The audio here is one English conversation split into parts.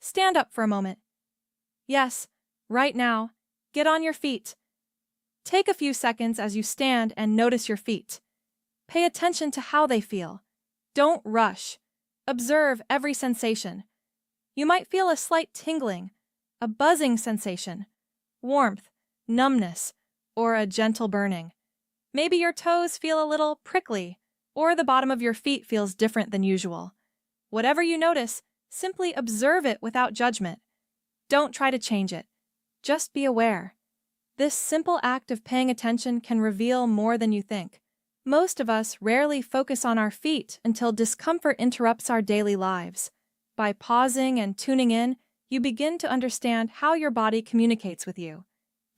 stand up for a moment. Yes, right now. Get on your feet. Take a few seconds as you stand and notice your feet. Pay attention to how they feel. Don't rush. Observe every sensation. You might feel a slight tingling, a buzzing sensation, warmth, numbness, or a gentle burning. Maybe your toes feel a little prickly, or the bottom of your feet feels different than usual. Whatever you notice, simply observe it without judgment. Don't try to change it. Just be aware. This simple act of paying attention can reveal more than you think. Most of us rarely focus on our feet until discomfort interrupts our daily lives. By pausing and tuning in, you begin to understand how your body communicates with you.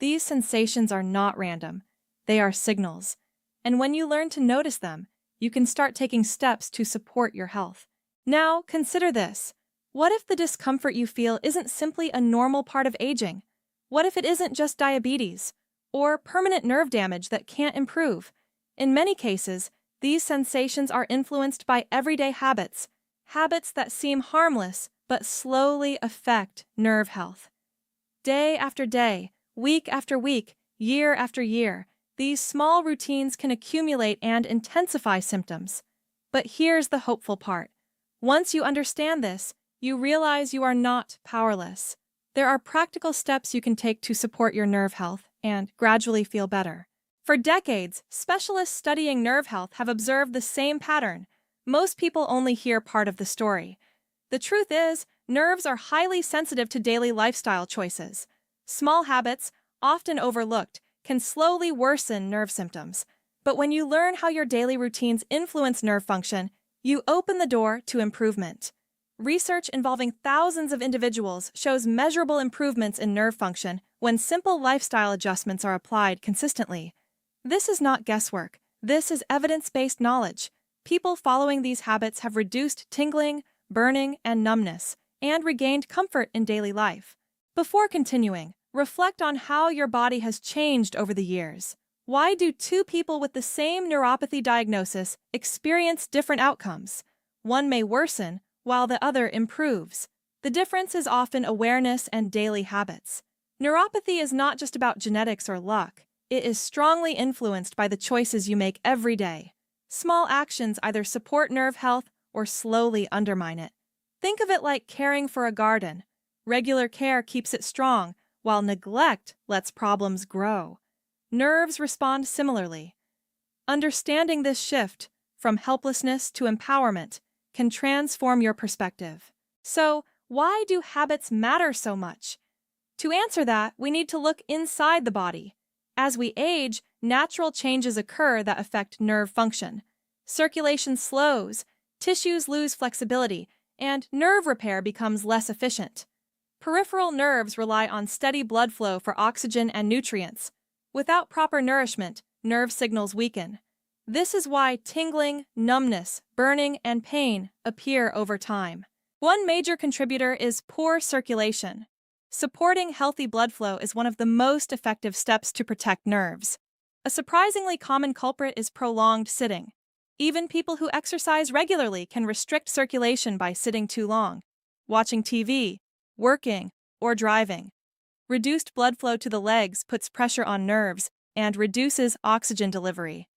These sensations are not random. They are signals. And when you learn to notice them, you can start taking steps to support your health. Now, consider this. What if the discomfort you feel isn't simply a normal part of aging? What if it isn't just diabetes or permanent nerve damage that can't improve? In many cases, these sensations are influenced by everyday habits, habits that seem harmless but slowly affect nerve health. Day after day, week after week, year after year, these small routines can accumulate and intensify symptoms. But here's the hopeful part. Once you understand this, you realize you are not powerless. There are practical steps you can take to support your nerve health and gradually feel better. For decades, specialists studying nerve health have observed the same pattern. Most people only hear part of the story. The truth is, nerves are highly sensitive to daily lifestyle choices. Small habits, often overlooked, can slowly worsen nerve symptoms. But when you learn how your daily routines influence nerve function, you open the door to improvement. Research involving thousands of individuals shows measurable improvements in nerve function when simple lifestyle adjustments are applied consistently. This is not guesswork. This is evidence-based knowledge. People following these habits have reduced tingling, burning, and numbness, and regained comfort in daily life. Before continuing, reflect on how your body has changed over the years. Why do two people with the same neuropathy diagnosis experience different outcomes? One may worsen, while the other improves. The difference is often awareness and daily habits. Neuropathy is not just about genetics or luck. It is strongly influenced by the choices you make every day. Small actions either support nerve health or slowly undermine it. Think of it like caring for a garden. Regular care keeps it strong, while neglect lets problems grow. Nerves respond similarly. Understanding this shift, from helplessness to empowerment, can transform your perspective. So, why do habits matter so much? To answer that, we need to look inside the body. As we age, natural changes occur that affect nerve function. Circulation slows, tissues lose flexibility, and nerve repair becomes less efficient. Peripheral nerves rely on steady blood flow for oxygen and nutrients. Without proper nourishment, nerve signals weaken. This is why tingling, numbness, burning, and pain appear over time. One major contributor is poor circulation. Supporting healthy blood flow is one of the most effective steps to protect nerves. A surprisingly common culprit is prolonged sitting. Even people who exercise regularly can restrict circulation by sitting too long, watching TV, working, or driving. Reduced blood flow to the legs puts pressure on nerves and reduces oxygen delivery.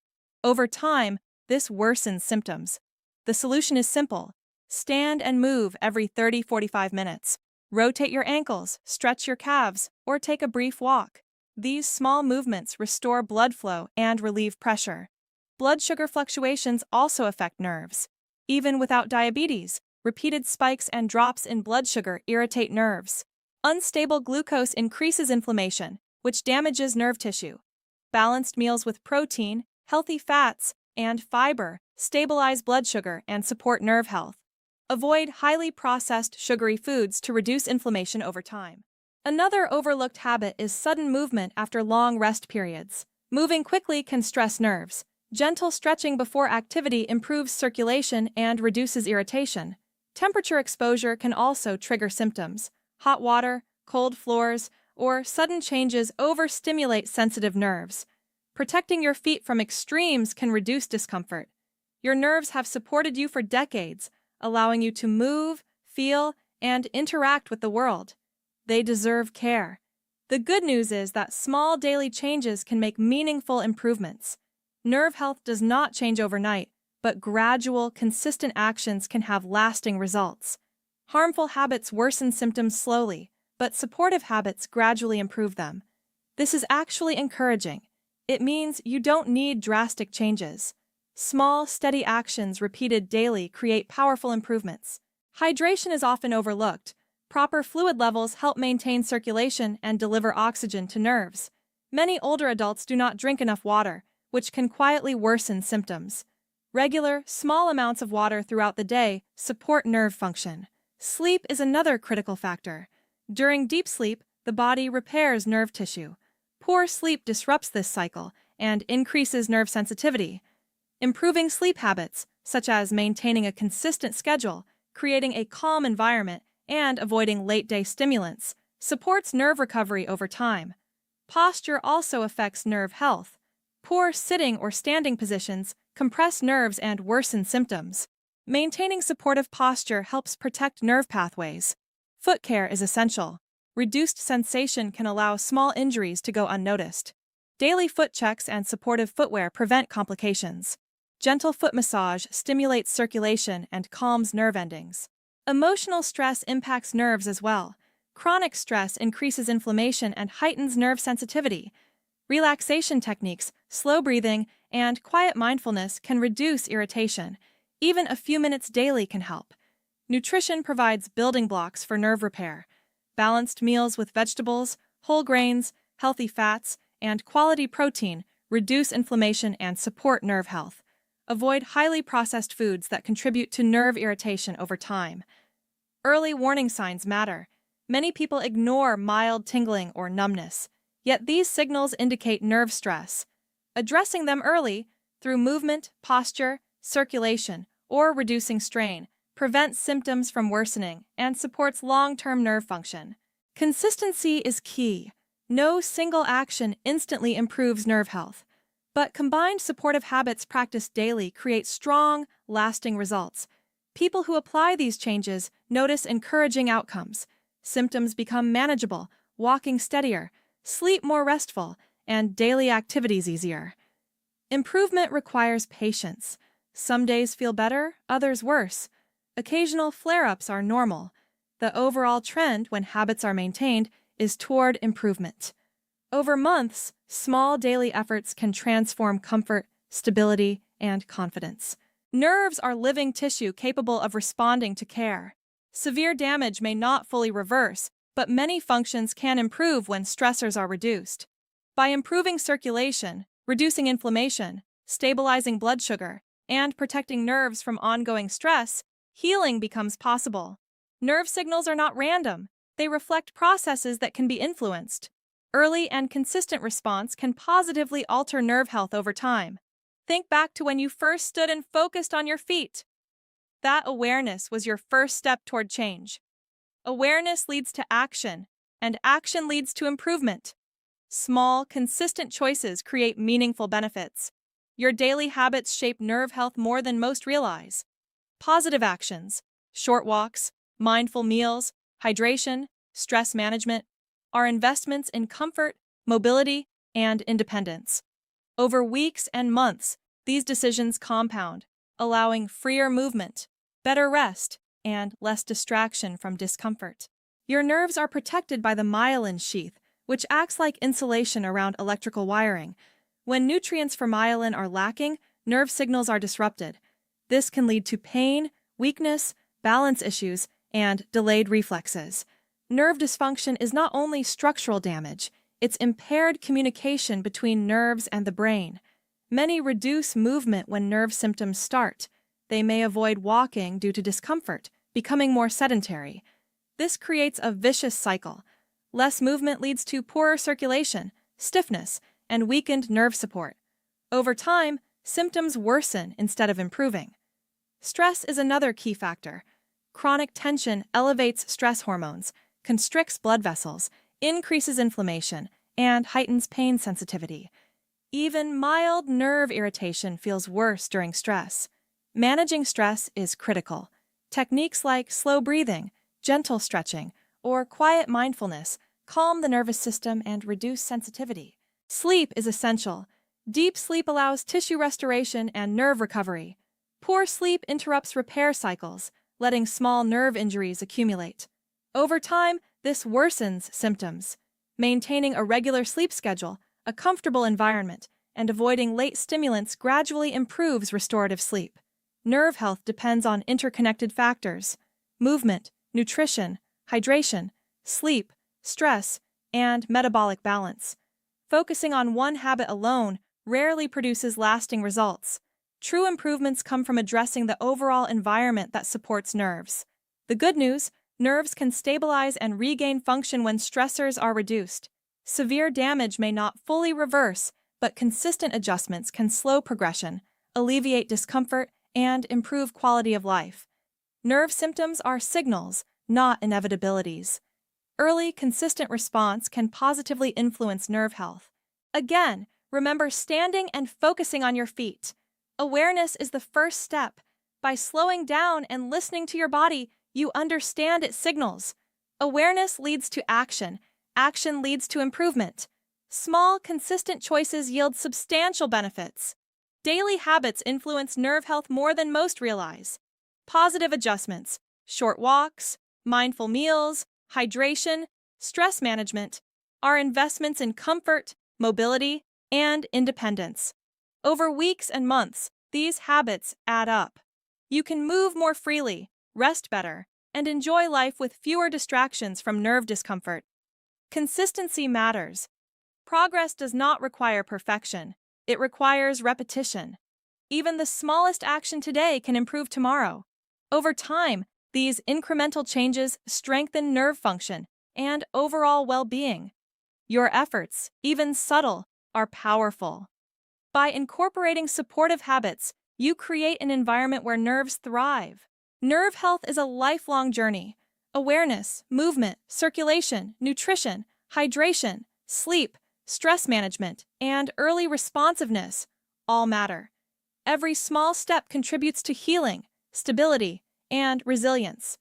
Over time, this worsens symptoms. The solution is simple. Stand and move every 30-45 minutes. Rotate your ankles, stretch your calves, or take a brief walk. These small movements restore blood flow and relieve pressure. Blood sugar fluctuations also affect nerves. Even without diabetes, repeated spikes and drops in blood sugar irritate nerves. Unstable glucose increases inflammation, which damages nerve tissue. Balanced meals with protein, healthy fats, and fiber stabilize blood sugar and support nerve health. Avoid highly processed sugary foods to reduce inflammation over time. Another overlooked habit is sudden movement after long rest periods. Moving quickly can stress nerves. Gentle stretching before activity improves circulation and reduces irritation. Temperature exposure can also trigger symptoms. Hot water, cold floors, or sudden changes overstimulate sensitive nerves. Protecting your feet from extremes can reduce discomfort. Your nerves have supported you for decades, allowing you to move, feel, and interact with the world. They deserve care. The good news is that small daily changes can make meaningful improvements. Nerve health does not change overnight, but gradual, consistent actions can have lasting results. Harmful habits worsen symptoms slowly, but supportive habits gradually improve them. This is actually encouraging. It means you don't need drastic changes. Small, steady actions repeated daily create powerful improvements. Hydration is often overlooked. Proper fluid levels help maintain circulation and deliver oxygen to nerves. Many older adults do not drink enough water, which can quietly worsen symptoms. Regular, small amounts of water throughout the day support nerve function. Sleep is another critical factor. During deep sleep, the body repairs nerve tissue. Poor sleep disrupts this cycle and increases nerve sensitivity. Improving sleep habits, such as maintaining a consistent schedule, creating a calm environment, and avoiding late-day stimulants, supports nerve recovery over time. Posture also affects nerve health. Poor sitting or standing positions compress nerves and worsen symptoms. Maintaining supportive posture helps protect nerve pathways. Foot care is essential. Reduced sensation can allow small injuries to go unnoticed. Daily foot checks and supportive footwear prevent complications. Gentle foot massage stimulates circulation and calms nerve endings. Emotional stress impacts nerves as well. Chronic stress increases inflammation and heightens nerve sensitivity. Relaxation techniques, slow breathing, and quiet mindfulness can reduce irritation. Even a few minutes daily can help. Nutrition provides building blocks for nerve repair. Balanced meals with vegetables, whole grains, healthy fats, and quality protein reduce inflammation and support nerve health. Avoid highly processed foods that contribute to nerve irritation over time. Early warning signs matter. Many people ignore mild tingling or numbness, yet these signals indicate nerve stress. Addressing them early, through movement, posture, circulation, or reducing strain, prevents symptoms from worsening and supports long-term nerve function. Consistency is key. No single action instantly improves nerve health, but combined supportive habits practiced daily create strong, lasting results. People who apply these changes notice encouraging outcomes. Symptoms become manageable, walking steadier, sleep more restful, and daily activities easier. Improvement requires patience. Some days feel better, others worse. Occasional flare-ups are normal. The overall trend, when habits are maintained, is toward improvement. Over months, small daily efforts can transform comfort, stability, and confidence. Nerves are living tissue capable of responding to care. Severe damage may not fully reverse, but many functions can improve when stressors are reduced. By improving circulation, reducing inflammation, stabilizing blood sugar, and protecting nerves from ongoing stress, healing becomes possible. Nerve signals are not random. They reflect processes that can be influenced. Early and consistent response can positively alter nerve health over time. Think back to when you first stood and focused on your feet. That awareness was your first step toward change. Awareness leads to action, and action leads to improvement. Small, consistent choices create meaningful benefits. Your daily habits shape nerve health more than most realize. Positive actions, short walks, mindful meals, hydration, stress management, are investments in comfort, mobility, and independence. Over weeks and months, these decisions compound, allowing freer movement, better rest, and less distraction from discomfort. Your nerves are protected by the myelin sheath, which acts like insulation around electrical wiring. When nutrients for myelin are lacking, nerve signals are disrupted. This can lead to pain, weakness, balance issues, and delayed reflexes. Nerve dysfunction is not only structural damage, it's impaired communication between nerves and the brain. Many reduce movement when nerve symptoms start. They may avoid walking due to discomfort, becoming more sedentary. This creates a vicious cycle. Less movement leads to poorer circulation, stiffness, and weakened nerve support. Over time, symptoms worsen instead of improving. Stress is another key factor. Chronic tension elevates stress hormones, constricts blood vessels, increases inflammation, and heightens pain sensitivity. Even mild nerve irritation feels worse during stress. Managing stress is critical. Techniques like slow breathing, gentle stretching, or quiet mindfulness calm the nervous system and reduce sensitivity. Sleep is essential. Deep sleep allows tissue restoration and nerve recovery. Poor sleep interrupts repair cycles, letting small nerve injuries accumulate. Over time, this worsens symptoms. Maintaining a regular sleep schedule, a comfortable environment, and avoiding late stimulants gradually improves restorative sleep. Nerve health depends on interconnected factors: movement, nutrition, hydration, sleep, stress, and metabolic balance. Focusing on one habit alone rarely produces lasting results. True improvements come from addressing the overall environment that supports nerves. The good news: nerves can stabilize and regain function when stressors are reduced. Severe damage may not fully reverse, but consistent adjustments can slow progression, alleviate discomfort, and improve quality of life. Nerve symptoms are signals, not inevitabilities. Early, consistent response can positively influence nerve health. Again, remember standing and focusing on your feet. Awareness is the first step. By slowing down and listening to your body, you understand its signals. Awareness leads to action. Action leads to improvement. Small, consistent choices yield substantial benefits. Daily habits influence nerve health more than most realize. Positive adjustments, short walks, mindful meals, hydration, stress management are investments in comfort, mobility, and independence. Over weeks and months, these habits add up. You can move more freely, rest better, and enjoy life with fewer distractions from nerve discomfort. Consistency matters. Progress does not require perfection. It requires repetition. Even the smallest action today can improve tomorrow. Over time, these incremental changes strengthen nerve function and overall well-being. Your efforts, even subtle, are powerful. By incorporating supportive habits, you create an environment where nerves thrive. Nerve health is a lifelong journey. Awareness, movement, circulation, nutrition, hydration, sleep, stress management, and early responsiveness all matter. Every small step contributes to healing, stability, and resilience.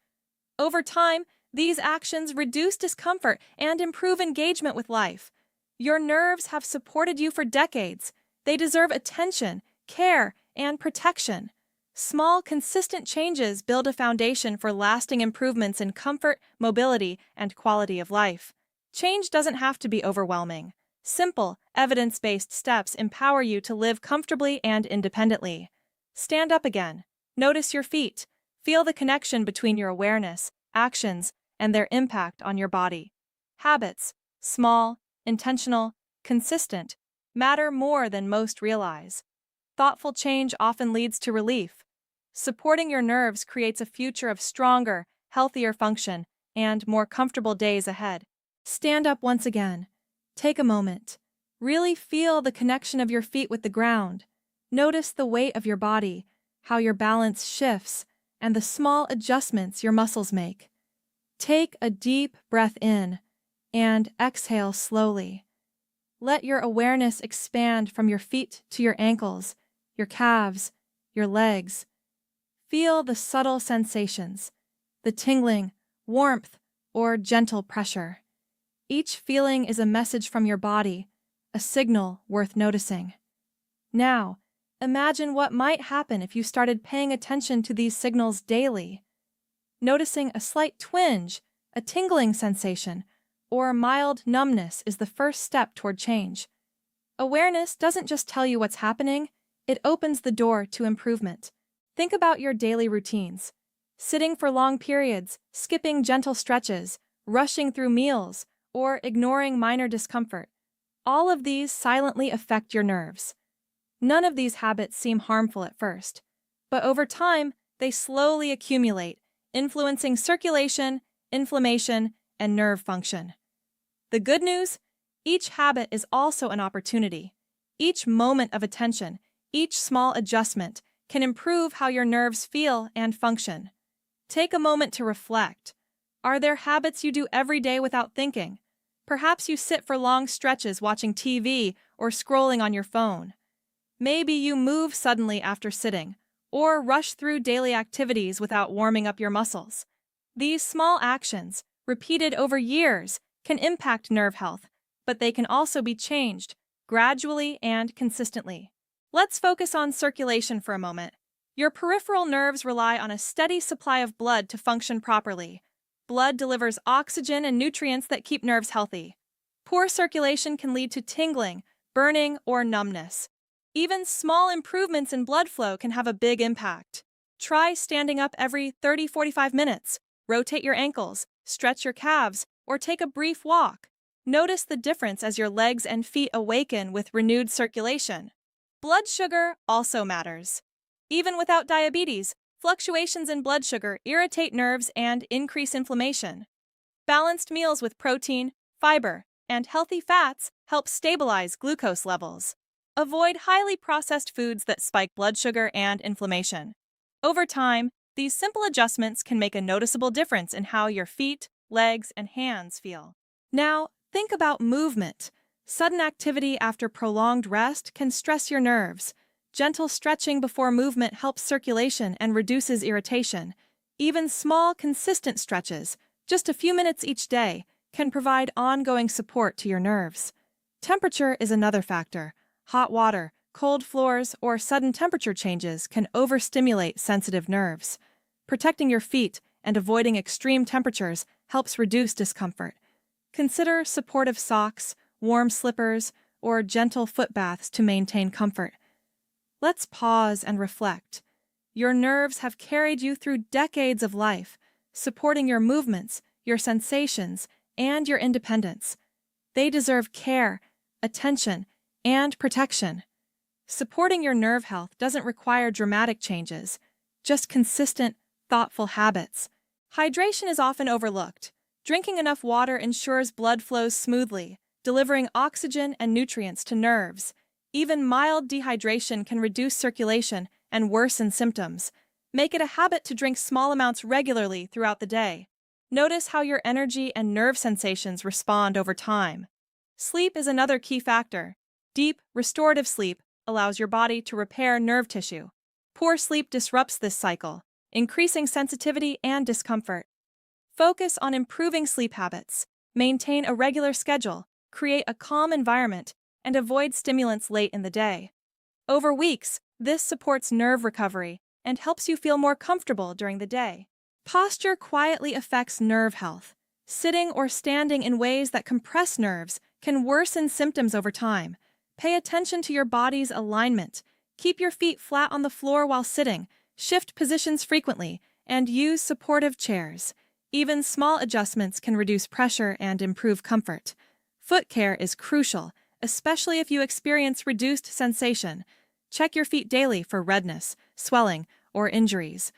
Over time, these actions reduce discomfort and improve engagement with life. Your nerves have supported you for decades. They deserve attention, care, and protection. Small, consistent changes build a foundation for lasting improvements in comfort, mobility, and quality of life. Change doesn't have to be overwhelming. Simple, evidence-based steps empower you to live comfortably and independently. Stand up again. Notice your feet. Feel the connection between your awareness, actions, and their impact on your body. Habits, small, intentional, consistent, matter more than most realize. Thoughtful change often leads to relief. Supporting your nerves creates a future of stronger, healthier function and more comfortable days ahead. Stand up once again. Take a moment. Really feel the connection of your feet with the ground. Notice the weight of your body, how your balance shifts, and the small adjustments your muscles make. Take a deep breath in and exhale slowly. Let your awareness expand from your feet to your ankles, your calves, your legs. Feel the subtle sensations, the tingling, warmth, or gentle pressure. Each feeling is a message from your body, a signal worth noticing. Now, imagine what might happen if you started paying attention to these signals daily. Noticing a slight twinge, a tingling sensation, or mild numbness is the first step toward change. Awareness doesn't just tell you what's happening, it opens the door to improvement. Think about your daily routines. Sitting for long periods, skipping gentle stretches, rushing through meals, or ignoring minor discomfort. All of these silently affect your nerves. None of these habits seem harmful at first, but over time, they slowly accumulate, influencing circulation, inflammation, and nerve function. The good news? Each habit is also an opportunity. Each moment of attention, each small adjustment, can improve how your nerves feel and function. Take a moment to reflect. Are there habits you do every day without thinking? Perhaps you sit for long stretches watching TV or scrolling on your phone. Maybe you move suddenly after sitting, or rush through daily activities without warming up your muscles. These small actions, repeated over years, can impact nerve health, but they can also be changed gradually and consistently. Let's focus on circulation for a moment. Your peripheral nerves rely on a steady supply of blood to function properly. Blood delivers oxygen and nutrients that keep nerves healthy. Poor circulation can lead to tingling, burning, or numbness. Even small improvements in blood flow can have a big impact. Try standing up every 30-45 minutes. Rotate your ankles, stretch your calves, or take a brief walk. Notice the difference as your legs and feet awaken with renewed circulation. Blood sugar also matters. Even without diabetes, fluctuations in blood sugar irritate nerves and increase inflammation. Balanced meals with protein, fiber, and healthy fats help stabilize glucose levels. Avoid highly processed foods that spike blood sugar and inflammation. Over time, these simple adjustments can make a noticeable difference in how your feet, legs, and hands feel. Now, think about movement. Sudden activity after prolonged rest can stress your nerves. Gentle stretching before movement helps circulation and reduces irritation. Even small, consistent stretches, just a few minutes each day, can provide ongoing support to your nerves. Temperature is another factor. Hot water, cold floors, or sudden temperature changes can overstimulate sensitive nerves. Protecting your feet and avoiding extreme temperatures helps reduce discomfort. Consider supportive socks, warm slippers, or gentle foot baths to maintain comfort. Let's pause and reflect. Your nerves have carried you through decades of life, supporting your movements, your sensations, and your independence. They deserve care, attention, and protection. Supporting your nerve health doesn't require dramatic changes, just consistent, thoughtful habits. Hydration is often overlooked. Drinking enough water ensures blood flows smoothly, delivering oxygen and nutrients to nerves. Even mild dehydration can reduce circulation and worsen symptoms. Make it a habit to drink small amounts regularly throughout the day. Notice how your energy and nerve sensations respond over time. Sleep is another key factor. Deep, restorative sleep allows your body to repair nerve tissue. Poor sleep disrupts this cycle, increasing sensitivity and discomfort. Focus on improving sleep habits. Maintain a regular schedule, create a calm environment, and avoid stimulants late in the day. Over weeks, this supports nerve recovery and helps you feel more comfortable during the day. Posture quietly affects nerve health. Sitting or standing in ways that compress nerves can worsen symptoms over time. Pay attention to your body's alignment. Keep your feet flat on the floor while sitting, shift positions frequently, and use supportive chairs. Even small adjustments can reduce pressure and improve comfort. Foot care is crucial, especially if you experience reduced sensation. Check your feet daily for redness, swelling, or injuries.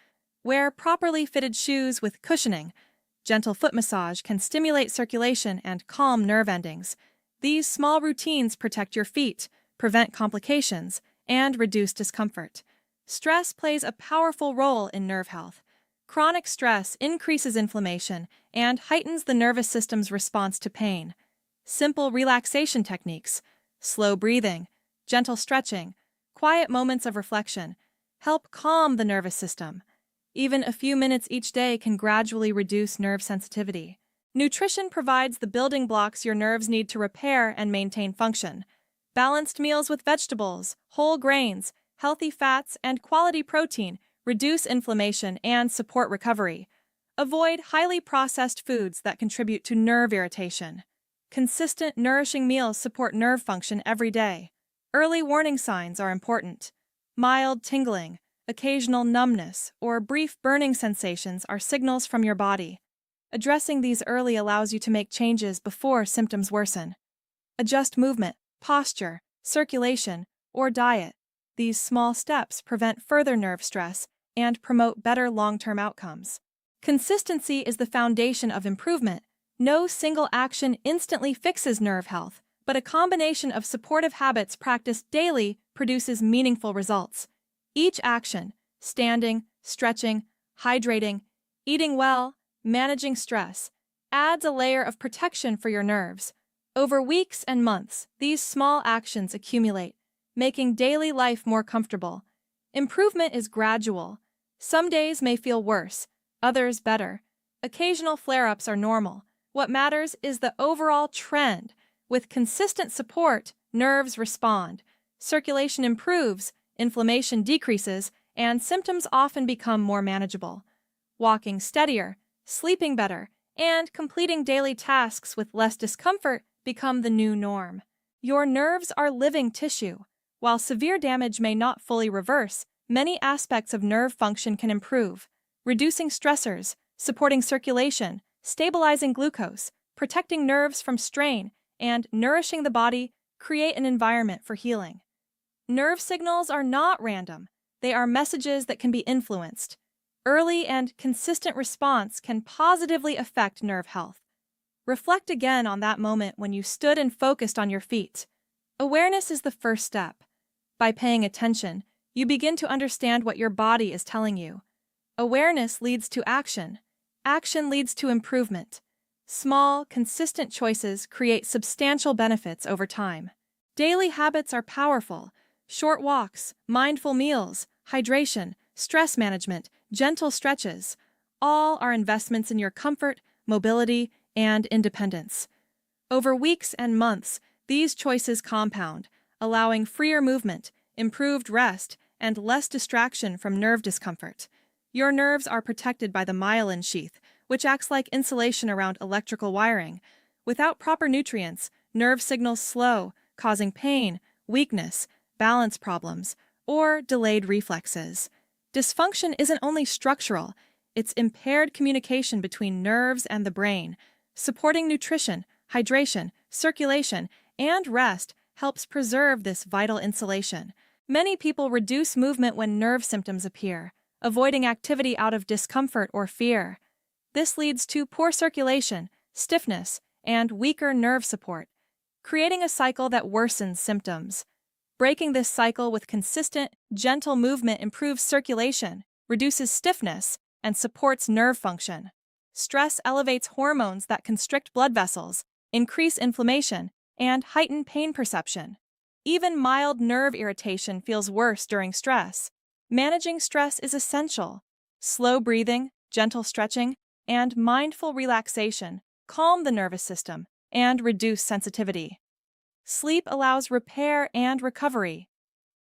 Wear properly fitted shoes with cushioning. Gentle foot massage can stimulate circulation and calm nerve endings. These small routines protect your feet, prevent complications, and reduce discomfort. Stress plays a powerful role in nerve health. Chronic stress increases inflammation and heightens the nervous system's response to pain. Simple relaxation techniques, slow breathing, gentle stretching, quiet moments of reflection help calm the nervous system. Even a few minutes each day can gradually reduce nerve sensitivity. Nutrition provides the building blocks your nerves need to repair and maintain function. Balanced meals with vegetables, whole grains, healthy fats, and quality protein reduce inflammation and support recovery. Avoid highly processed foods that contribute to nerve irritation. Consistent, nourishing meals support nerve function every day. Early warning signs are important. Mild tingling, occasional numbness, or brief burning sensations are signals from your body. Addressing these early allows you to make changes before symptoms worsen. Adjust movement, posture, circulation, or diet. These small steps prevent further nerve stress and promote better long-term outcomes. Consistency is the foundation of improvement. No single action instantly fixes nerve health, but a combination of supportive habits practiced daily produces meaningful results. Each action, standing, stretching, hydrating, eating well, managing stress, adds a layer of protection for your nerves. Over weeks and months, these small actions accumulate, making daily life more comfortable. Improvement is gradual. Some days may feel worse, others better. Occasional flare-ups are normal. What matters is the overall trend. With consistent support, nerves respond, circulation improves, inflammation decreases, and symptoms often become more manageable. Walking steadier, sleeping better, and completing daily tasks with less discomfort become the new norm. Your nerves are living tissue. While severe damage may not fully reverse, many aspects of nerve function can improve, reducing stressors, supporting circulation, stabilizing glucose, protecting nerves from strain, and nourishing the body create an environment for healing. Nerve signals are not random. They are messages that can be influenced. Early and consistent response can positively affect nerve health. Reflect again on that moment when you stood and focused on your feet. Awareness is the first step. By paying attention, you begin to understand what your body is telling you. Awareness leads to action. Action leads to improvement. Small, consistent choices create substantial benefits over time. Daily habits are powerful. Short walks, mindful meals, hydration, stress management, gentle stretches, all are investments in your comfort, mobility, and independence. Over weeks and months, these choices compound, allowing freer movement, improved rest, and less distraction from nerve discomfort. Your nerves are protected by the myelin sheath, which acts like insulation around electrical wiring. Without proper nutrients, nerve signals slow, causing pain, weakness, balance problems, or delayed reflexes. Dysfunction isn't only structural, it's impaired communication between nerves and the brain. Supporting nutrition, hydration, circulation, and rest helps preserve this vital insulation. Many people reduce movement when nerve symptoms appear, avoiding activity out of discomfort or fear. This leads to poor circulation, stiffness, and weaker nerve support, creating a cycle that worsens symptoms. Breaking this cycle with consistent, gentle movement improves circulation, reduces stiffness, and supports nerve function. Stress elevates hormones that constrict blood vessels, increase inflammation, and heighten pain perception. Even mild nerve irritation feels worse during stress. Managing stress is essential. Slow breathing, gentle stretching, and mindful relaxation calm the nervous system and reduce sensitivity. Sleep allows repair and recovery.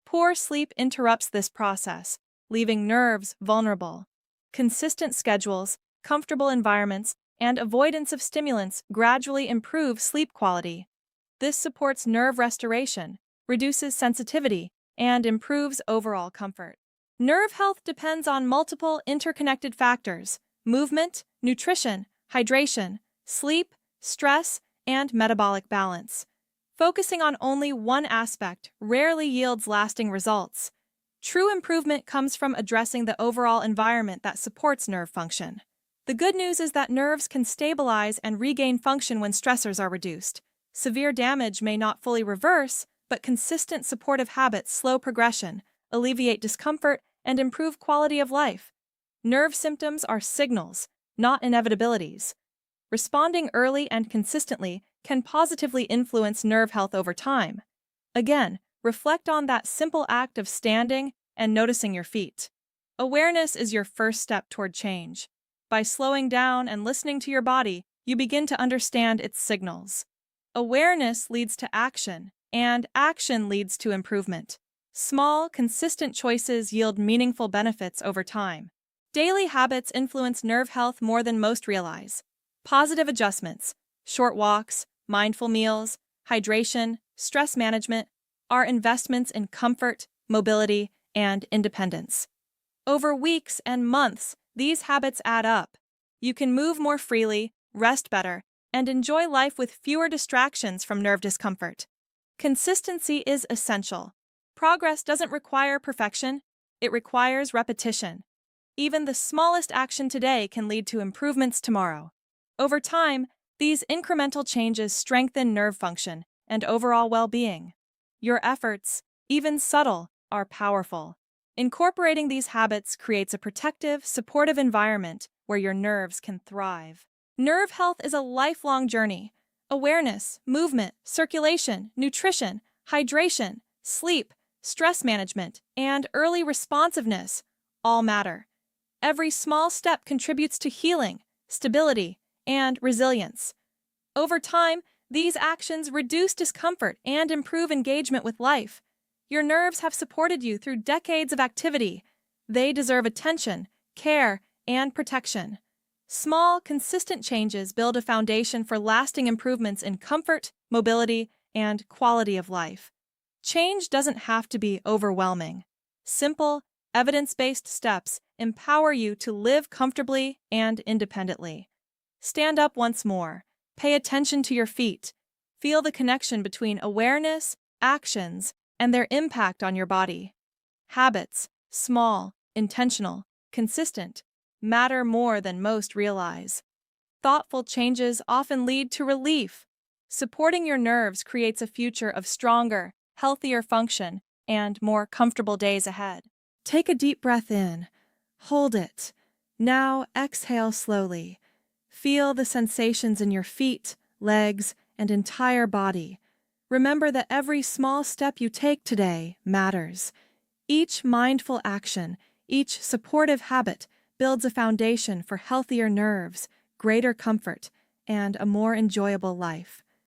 Poor sleep interrupts this process, leaving nerves vulnerable. Consistent schedules, comfortable environments, and avoidance of stimulants gradually improve sleep quality. This supports nerve restoration, reduces sensitivity, and improves overall comfort. Nerve health depends on multiple interconnected factors: movement, nutrition, hydration, sleep, stress, and metabolic balance. Focusing on only one aspect rarely yields lasting results. True improvement comes from addressing the overall environment that supports nerve function. The good news is that nerves can stabilize and regain function when stressors are reduced. Severe damage may not fully reverse, but consistent supportive habits slow progression, alleviate discomfort, and improve quality of life. Nerve symptoms are signals, not inevitabilities. Responding early and consistently can positively influence nerve health over time. Again, reflect on that simple act of standing and noticing your feet. Awareness is your first step toward change. By slowing down and listening to your body, you begin to understand its signals. Awareness leads to action, and action leads to improvement. Small, consistent choices yield meaningful benefits over time. Daily habits influence nerve health more than most realize. Positive adjustments, short walks, mindful meals, hydration, stress management are investments in comfort, mobility, and independence. Over weeks and months, these habits add up. You can move more freely, rest better, and enjoy life with fewer distractions from nerve discomfort. Consistency is essential. Progress doesn't require perfection, it requires repetition. Even the smallest action today can lead to improvements tomorrow. Over time, these incremental changes strengthen nerve function and overall well-being. Your efforts, even subtle, are powerful. Incorporating these habits creates a protective, supportive environment where your nerves can thrive. Nerve health is a lifelong journey. Awareness, movement, circulation, nutrition, hydration, sleep, stress management, and early responsiveness all matter. Every small step contributes to healing, stability, and resilience. Over time, these actions reduce discomfort and improve engagement with life. Your nerves have supported you through decades of activity. They deserve attention, care, and protection. Small, consistent changes build a foundation for lasting improvements in comfort, mobility, and quality of life. Change doesn't have to be overwhelming. Simple, evidence-based steps empower you to live comfortably and independently. Stand up once more. Pay attention to your feet. Feel the connection between awareness, actions, and their impact on your body. Habits, small, intentional, consistent, matter more than most realize. Thoughtful changes often lead to relief. Supporting your nerves creates a future of stronger, healthier function and more comfortable days ahead. Take a deep breath in. Hold it. Now exhale slowly. Feel the sensations in your feet, legs, and entire body. Remember that every small step you take today matters. Each mindful action, each supportive habit builds a foundation for healthier nerves, greater comfort, and a more enjoyable life.